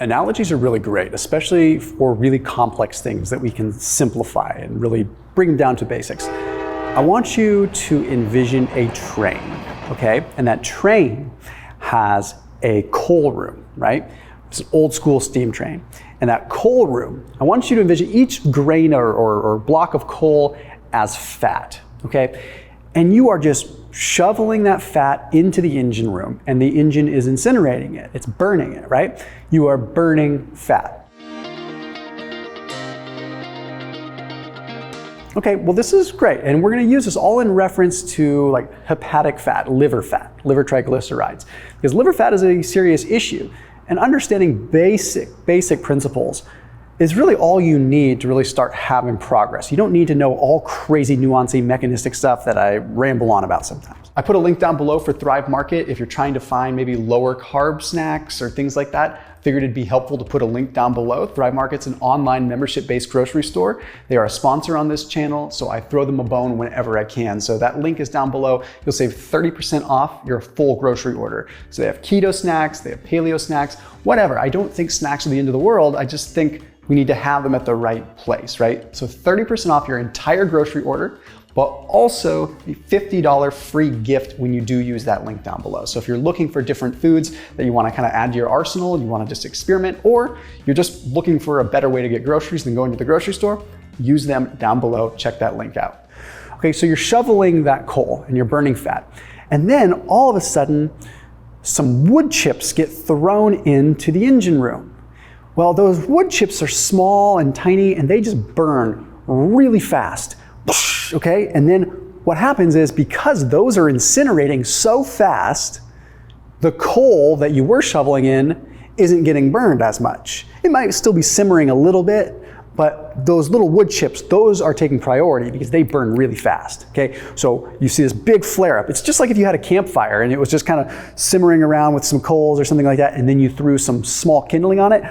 Analogies are really great, especially for really complex things that we can simplify and really bring them down to basics. I want you to envision a train, okay? And that train has a coal room, right? It's an old school steam train. And that coal room, I want you to envision each grain or block of coal as fat, okay? And you are just shoveling that fat into the engine room, and the engine is incinerating it. It's burning it, right? You are burning fat. Okay, well this is great, and we're gonna use this all in reference to like hepatic fat, liver triglycerides, because liver fat is a serious issue, and understanding basic principles is really all you need to really start having progress. You don't need to know all crazy nuancey mechanistic stuff that I ramble on about sometimes. I put a link down below for Thrive Market if you're trying to find maybe lower carb snacks or things like that. Figured it'd be helpful to put a link down below. Thrive Market's an online membership-based grocery store. They are a sponsor on this channel, so I throw them a bone whenever I can. So that link is down below. You'll save 30% off your full grocery order. So they have keto snacks, they have paleo snacks, whatever. I don't think snacks are the end of the world. I just think we need to have them at the right place, right? So 30% off your entire grocery order, but also a $50 free gift when you do use that link down below. So if you're looking for different foods that you want to kind of add to your arsenal, you want to just experiment, or you're just looking for a better way to get groceries than going to the grocery store, use them down below. Check that link out. Okay, so you're shoveling that coal and you're burning fat. And then all of a sudden, some wood chips get thrown into the engine room. Well, those wood chips are small and tiny, and they just burn really fast, okay? And then what happens is, because those are incinerating so fast, the coal that you were shoveling in isn't getting burned as much. It might still be simmering a little bit, but those little wood chips, those are taking priority because they burn really fast, okay? So you see this big flare up. It's just like if you had a campfire and it was just kind of simmering around with some coals or something like that, and then you threw some small kindling on it,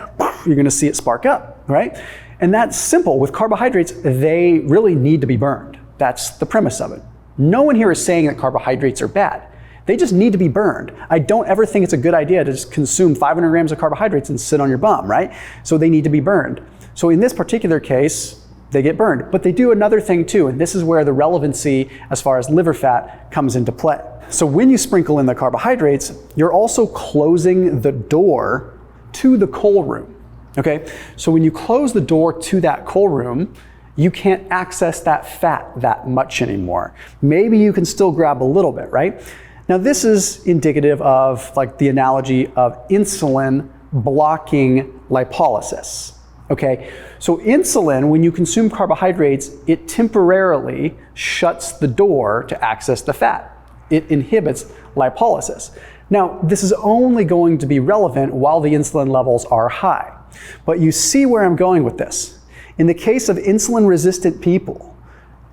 you're gonna see it spark up, right? And that's simple. With carbohydrates, they really need to be burned. That's the premise of it. No one here is saying that carbohydrates are bad. They just need to be burned. I don't ever think it's a good idea to just consume 500 grams of carbohydrates and sit on your bum, right? So they need to be burned. So in this particular case, they get burned. But they do another thing too, and this is where the relevancy as far as liver fat comes into play. So when you sprinkle in the carbohydrates, you're also closing the door to the coal room, okay? So when you close the door to that coal room, you can't access that fat that much anymore. Maybe you can still grab a little bit, right? Now this is indicative of like the analogy of insulin blocking lipolysis. Okay, so insulin, when you consume carbohydrates, it temporarily shuts the door to access the fat. It inhibits lipolysis. Now, this is only going to be relevant while the insulin levels are high. But you see where I'm going with this. In the case of insulin-resistant people,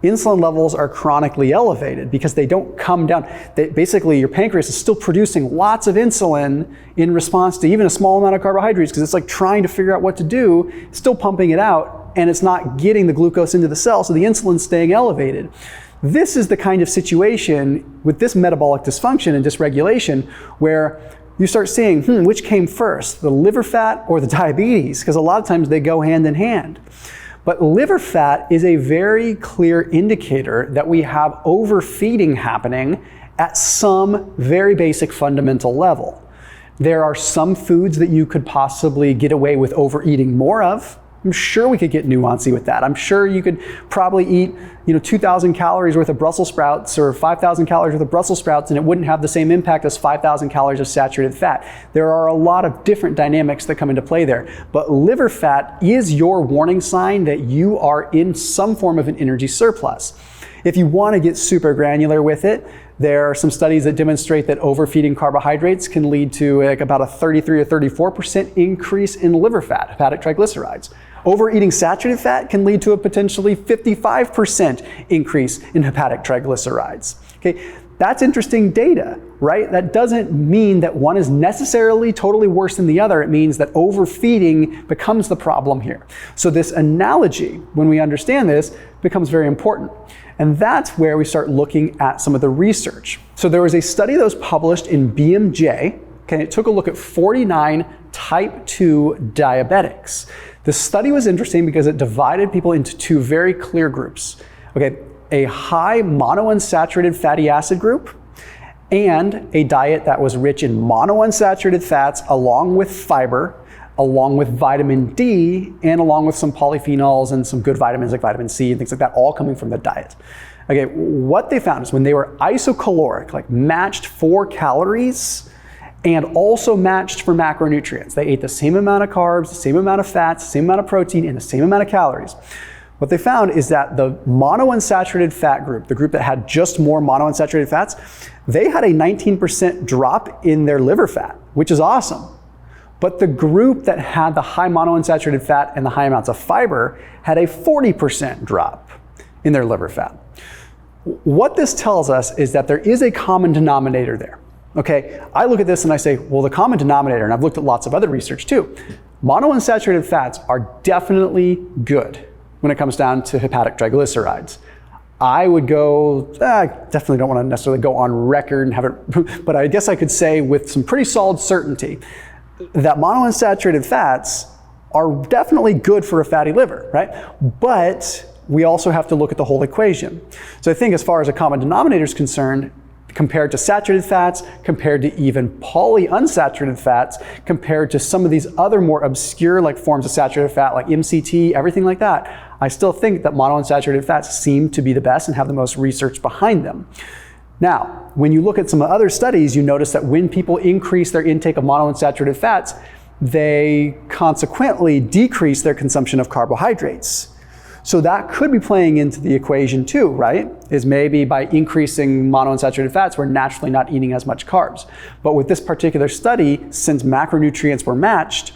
insulin levels are chronically elevated because they don't come down. Basically, your pancreas is still producing lots of insulin in response to even a small amount of carbohydrates, because it's like trying to figure out what to do, still pumping it out, and it's not getting the glucose into the cell, so the insulin's staying elevated. This is the kind of situation with this metabolic dysfunction and dysregulation where you start seeing, which came first, the liver fat or the diabetes? Because a lot of times they go hand in hand. But liver fat is a very clear indicator that we have overfeeding happening at some very basic fundamental level. There are some foods that you could possibly get away with overeating more of. I'm sure we could get nuancy with that. I'm sure you could probably eat 2,000 calories worth of Brussels sprouts or 5,000 calories worth of Brussels sprouts, and it wouldn't have the same impact as 5,000 calories of saturated fat. There are a lot of different dynamics that come into play there. But liver fat is your warning sign that you are in some form of an energy surplus. If you want to get super granular with it, there are some studies that demonstrate that overfeeding carbohydrates can lead to about a 33 or 34% increase in liver fat, hepatic triglycerides. Overeating saturated fat can lead to a potentially 55% increase in hepatic triglycerides. Okay, that's interesting data, right? That doesn't mean that one is necessarily totally worse than the other. It means that overfeeding becomes the problem here. So this analogy, when we understand this, becomes very important. And that's where we start looking at some of the research. So there was a study that was published in BMJ Okay, it took a look at 49 type 2 diabetics. The study was interesting because it divided people into two very clear groups. Okay, a high monounsaturated fatty acid group and a diet that was rich in monounsaturated fats along with fiber, along with vitamin D, and along with some polyphenols and some good vitamins like vitamin C and things like that, all coming from the diet. Okay, what they found is when they were isocaloric, like matched for calories, and also matched for macronutrients, they ate the same amount of carbs, the same amount of fats, the same amount of protein, and the same amount of calories. What they found is that the monounsaturated fat group, the group that had just more monounsaturated fats, they had a 19% drop in their liver fat, which is awesome. But the group that had the high monounsaturated fat and the high amounts of fiber had a 40% drop in their liver fat. What this tells us is that there is a common denominator there. Okay, I look at this and I say, well, the common denominator, and I've looked at lots of other research too, monounsaturated fats are definitely good when it comes down to hepatic triglycerides. I would go, I definitely don't want to necessarily go on record and have it, but I guess I could say with some pretty solid certainty that monounsaturated fats are definitely good for a fatty liver, right? But we also have to look at the whole equation. So I think as far as a common denominator is concerned, compared to saturated fats, compared to even polyunsaturated fats, compared to some of these other more obscure like forms of saturated fat like MCT, everything like that, I still think that monounsaturated fats seem to be the best and have the most research behind them. Now, when you look at some other studies, you notice that when people increase their intake of monounsaturated fats, they consequently decrease their consumption of carbohydrates. So that could be playing into the equation too, right? Is maybe by increasing monounsaturated fats, we're naturally not eating as much carbs. But with this particular study, since macronutrients were matched,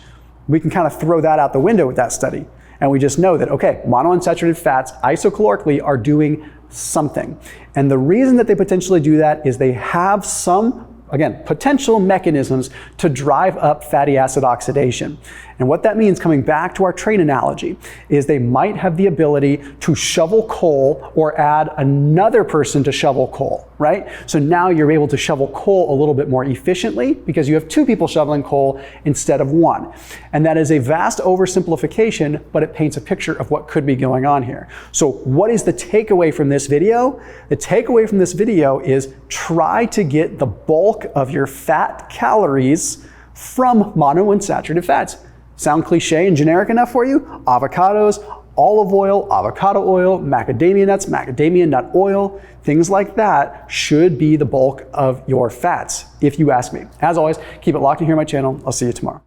we can kind of throw that out the window with that study. And we just know that, okay, monounsaturated fats isocalorically are doing something. And the reason that they potentially do that is they have some, again, potential mechanisms to drive up fatty acid oxidation. And what that means, coming back to our train analogy, is they might have the ability to shovel coal or add another person to shovel coal, right? So now you're able to shovel coal a little bit more efficiently because you have two people shoveling coal instead of one. And that is a vast oversimplification, but it paints a picture of what could be going on here. So what is the takeaway from this video? The takeaway from this video is try to get the bulk of your fat calories from monounsaturated fats. Sound cliche and generic enough for you? Avocados, olive oil, avocado oil, macadamia nuts, macadamia nut oil, things like that should be the bulk of your fats, if you ask me. As always, keep it locked in here on my channel. I'll see you tomorrow.